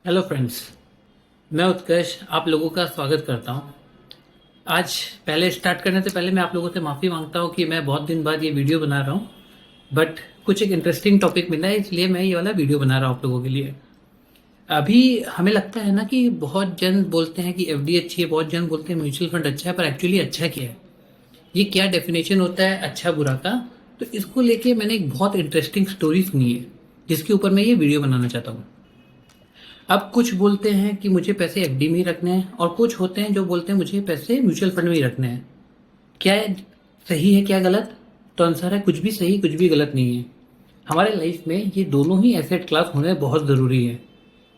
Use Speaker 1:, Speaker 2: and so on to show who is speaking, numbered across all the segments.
Speaker 1: Hello friends, मैं उत्कर्ष आप लोगों का स्वागत करता हूं। आज पहले स्टार्ट करने से पहले मैं आप लोगों से माफ़ी मांगता हूं कि मैं बहुत दिन बाद ये वीडियो बना रहा हूं, बट कुछ एक इंटरेस्टिंग टॉपिक मिला है इसलिए मैं ये वाला वीडियो बना रहा हूं आप लोगों के लिए। अभी हमें लगता है ना कि बहुत जन बोलते हैं कि एफडी अच्छी है, बहुत जन बोलते हैं म्यूचुअल फंड अच्छा है, पर एक्चुअली अच्छा क्या है, ये क्या डेफिनेशन होता है अच्छा बुरा का। तो इसको लेके मैंने एक बहुत इंटरेस्टिंग स्टोरी सुनी है जिसके ऊपर मैं ये वीडियो बनाना चाहता हूँ। अब कुछ बोलते हैं कि मुझे पैसे एफडी में ही रखने हैं और कुछ होते हैं जो बोलते हैं मुझे पैसे म्यूचुअल फंड में ही रखने हैं। क्या सही है क्या गलत? तो आंसर है कुछ भी सही कुछ भी गलत नहीं है। हमारे लाइफ में ये दोनों ही एसेट क्लास होने बहुत ज़रूरी है।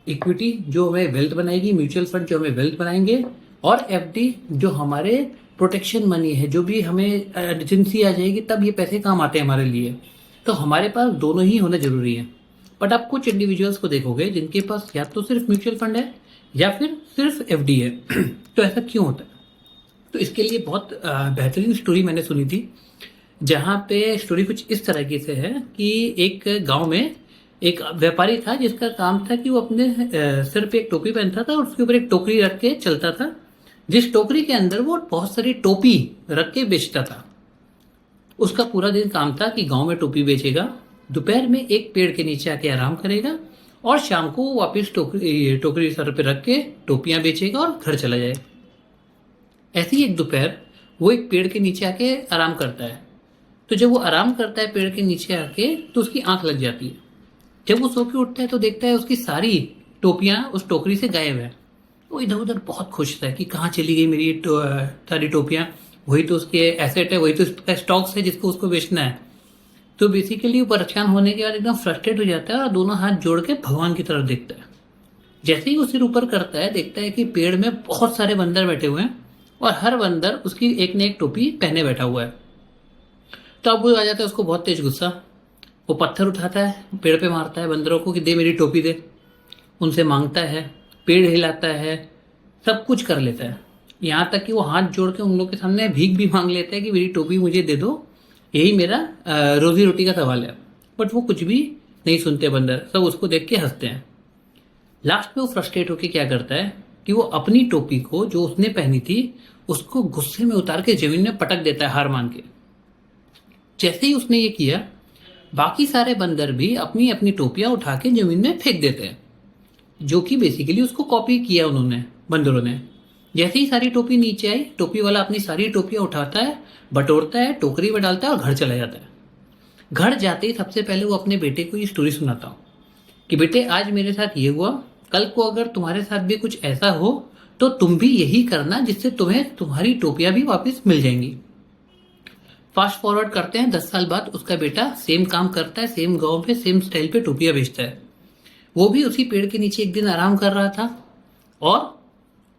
Speaker 1: इक्विटी जो हमें वेल्थ बनाएगी, म्यूचुअल फंड जो हमें वेल्थ बनाएंगे, और एफडी जो हमारे प्रोटेक्शन मनी है, जो भी हमें इमरजेंसी आ जाएगी तब ये पैसे काम आते हैं हमारे लिए। तो हमारे पास दोनों ही होना जरूरी है। बट आप कुछ इंडिविजुअल्स को देखोगे जिनके पास या तो सिर्फ म्यूचुअल फंड है या फिर सिर्फ एफडी है। तो ऐसा क्यों होता है? तो इसके लिए बहुत बेहतरीन स्टोरी मैंने सुनी थी, जहाँ पे स्टोरी कुछ इस तरीके से है कि एक गांव में एक व्यापारी था जिसका काम था कि वो अपने सिर पे एक टोपी पहनता था और उसके ऊपर एक टोकरी रख के चलता था, जिस टोकरी के अंदर वो बहुत सारी टोपी रख के बेचता था। उसका पूरा दिन काम था कि गांव में टोपी बेचेगा, दोपहर में एक पेड़ के नीचे आके आराम करेगा और शाम को वो वापस टोकरी टोकरी सर पे रख के टोपियां बेचेगा और घर चला जाए। ऐसी ही एक दोपहर वो एक पेड़ के नीचे आके आराम करता है। तो जब वो आराम करता है पेड़ के नीचे आके तो उसकी आंख लग जाती है। जब वो सो के उठता है तो देखता है उसकी सारी टोपियां उस टोकरी से गायब है। वो इधर उधर बहुत खुश था कि कहाँ चली गई मेरी सारी टोपियां, वही तो उसके एसेट है, वही तो उसका स्टॉक्स है जिसको उसको बेचना है। तो बेसिकली वो परेशान होने के बाद एकदम फ्रस्ट्रेट हो जाता है और दोनों हाथ जोड़ के भगवान की तरफ देखता है। जैसे ही वो सिर ऊपर करता है देखता है कि पेड़ में बहुत सारे बंदर बैठे हुए हैं और हर बंदर उसकी एक न एक टोपी पहने बैठा हुआ है। तो अब वो आ जाता है, उसको बहुत तेज गुस्सा। वो पत्थर उठाता है, पेड़ पे मारता है बंदरों को कि दे मेरी टोपी दे। उनसे मांगता है, पेड़ हिलाता है, सब कुछ कर लेता है। यहाँ तक कि वो हाथ जोड़ के उन लोगों के सामने भीख भी मांग लेता है कि मेरी टोपी मुझे दे दो, यही मेरा रोजी रोटी का सवाल है। बट वो कुछ भी नहीं सुनते बंदर, सब उसको देख के हंसते हैं। लास्ट में वो फ्रस्ट्रेट होकर क्या करता है कि वो अपनी टोपी को जो उसने पहनी थी उसको गुस्से में उतार के जमीन में पटक देता है हार मान के। जैसे ही उसने ये किया बाकी सारे बंदर भी अपनी अपनी टोपियां उठा के जमीन में फेंक देते हैं, जो कि बेसिकली उसको कॉपी किया उन्होंने, बंदरों ने। जैसे ही सारी टोपी नीचे आई, टोपी वाला अपनी सारी टोपियां उठाता है, बटोरता है, टोकरी में डालता है और घर चला जाता है। घर जाते ही सबसे पहले वो अपने बेटे को ये स्टोरी सुनाता हूँ कि बेटे आज मेरे साथ ये हुआ, कल को अगर तुम्हारे साथ भी कुछ ऐसा हो तो तुम भी यही करना, जिससे तुम्हें तुम्हारी टोपियां भी वापस मिल जाएंगी। फास्ट फॉरवर्ड करते हैं 10 साल बाद, उसका बेटा सेम काम करता है, सेम गांव पे सेम स्टाइल पे टोपियां बेचता है। वो भी उसी पेड़ के नीचे एक दिन आराम कर रहा था और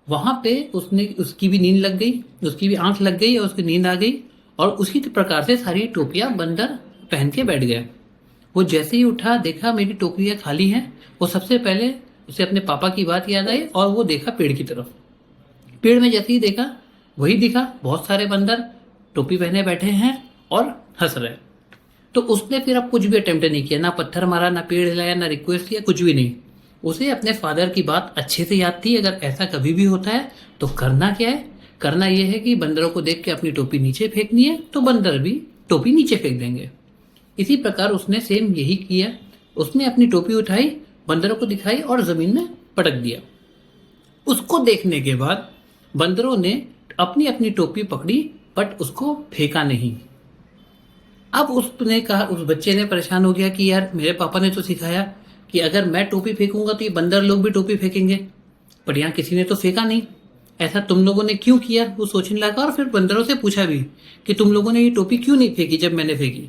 Speaker 1: वहां पे उसकी भी नींद लग गई, उसकी भी आंख लग गई और उसकी नींद आ गई और उसी प्रकार से सारी टोपियां बंदर पहन के बैठ गए। वो जैसे ही उठा देखा मेरी टोपियां खाली हैं, वो सबसे पहले उसे अपने पापा की बात याद आई और वो देखा पेड़ की तरफ। पेड़ में जैसे ही देखा वही दिखा, बहुत सारे बंदर टोपी पहने बैठे हैं और हंस रहे। तो उसने फिर अब कुछ भी अटेम्प्ट नहीं किया, ना पत्थर मारा, ना पेड़ हिलाया, ना रिक्वेस्ट किया, कुछ भी नहीं। उसे अपने फादर की बात अच्छे से याद थी, अगर ऐसा कभी भी होता है तो करना क्या है, करना यह है कि बंदरों को देख के अपनी टोपी नीचे फेंकनी है, तो बंदर भी टोपी नीचे फेंक देंगे। इसी प्रकार उसने सेम यही किया। उसने अपनी टोपी उठाई, बंदरों को दिखाई और जमीन में पटक दिया। उसको देखने के बाद बंदरों ने अपनी अपनी टोपी पकड़ी बट उसको फेंका नहीं। अब उसने कहा, उस बच्चे ने परेशान हो गया कि यार मेरे पापा ने तो सिखाया कि अगर मैं टोपी फेंकूंगा तो ये बंदर लोग भी टोपी फेंकेंगे, पर यहाँ किसी ने तो फेंका नहीं, ऐसा तुम लोगों ने क्यों किया? वो सोचने लगा और फिर बंदरों से पूछा भी कि तुम लोगों ने ये टोपी क्यों नहीं फेंकी जब मैंने फेंकी।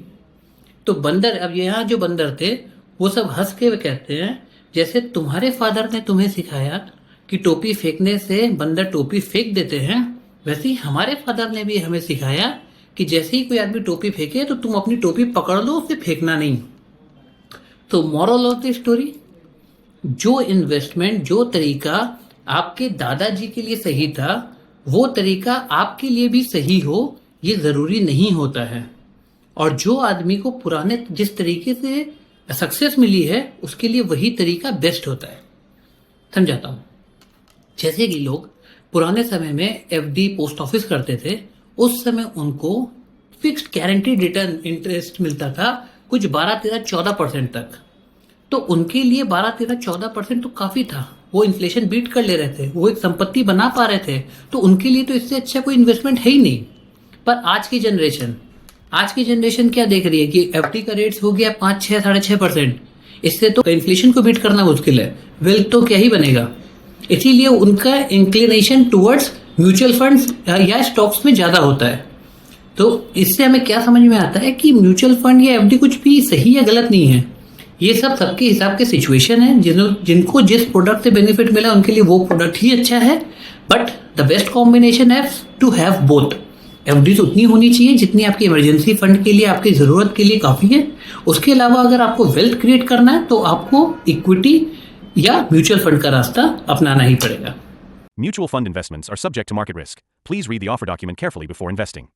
Speaker 1: तो बंदर, अब यहाँ जो बंदर थे वो सब हंस के कहते हैं जैसे तुम्हारे फादर ने तुम्हें सिखाया कि टोपी फेंकने से बंदर टोपी फेंक देते हैं, वैसे ही हमारे फादर ने भी हमें सिखाया कि जैसे ही कोई आदमी टोपी फेंके तो तुम अपनी टोपी पकड़ लो, उसे फेंकना नहीं। तो मॉरल ऑफ द स्टोरी, जो इन्वेस्टमेंट, जो तरीका आपके दादाजी के लिए सही था वो तरीका आपके लिए भी सही हो ये जरूरी नहीं होता है। और जो आदमी को पुराने जिस तरीके से सक्सेस मिली है उसके लिए वही तरीका बेस्ट होता है। समझाता हूँ। जैसे कि लोग पुराने समय में एफडी पोस्ट ऑफिस करते थे, उस समय उनको फिक्स्ड गारंटीड रिटर्न इंटरेस्ट मिलता था कुछ 12, 13, 14% तक। तो उनके लिए 12, 13, 14% तो काफ़ी था, वो इन्फ्लेशन बीट कर ले रहे थे, वो एक संपत्ति बना पा रहे थे, तो उनके लिए तो इससे अच्छा कोई इन्वेस्टमेंट है ही नहीं। पर आज की जनरेशन क्या देख रही है कि एफडी का रेट्स हो गया 5, 6, 6.5%। इससे तो इन्फ्लेशन को बीट करना मुश्किल है, वेल्थ तो क्या ही बनेगा। इसीलिए उनका इंक्लिनेशन टुवर्ड्स म्यूचुअल फंड्स या स्टॉक्स में ज़्यादा होता है। तो इससे हमें क्या समझ में आता है कि म्यूचुअल फंड या एफडी कुछ भी सही या गलत नहीं है, ये सब सबके हिसाब के सिचुएशन है। जिनको जिस प्रोडक्ट से बेनिफिट मिला उनके लिए वो प्रोडक्ट ही अच्छा है। बट द बेस्ट कॉम्बिनेशन है टू हैव बोथ। एफडी तो उतनी होनी चाहिए जितनी आपकी इमरजेंसी फंड के लिए, आपकी ज़रूरत के लिए काफ़ी है। उसके अलावा अगर आपको वेल्थ क्रिएट करना है तो आपको इक्विटी या म्यूचुअल फंड का रास्ता अपनाना ही पड़ेगा।
Speaker 2: Mutual fund investments are subject to market risk. Please read the offer document carefully before investing.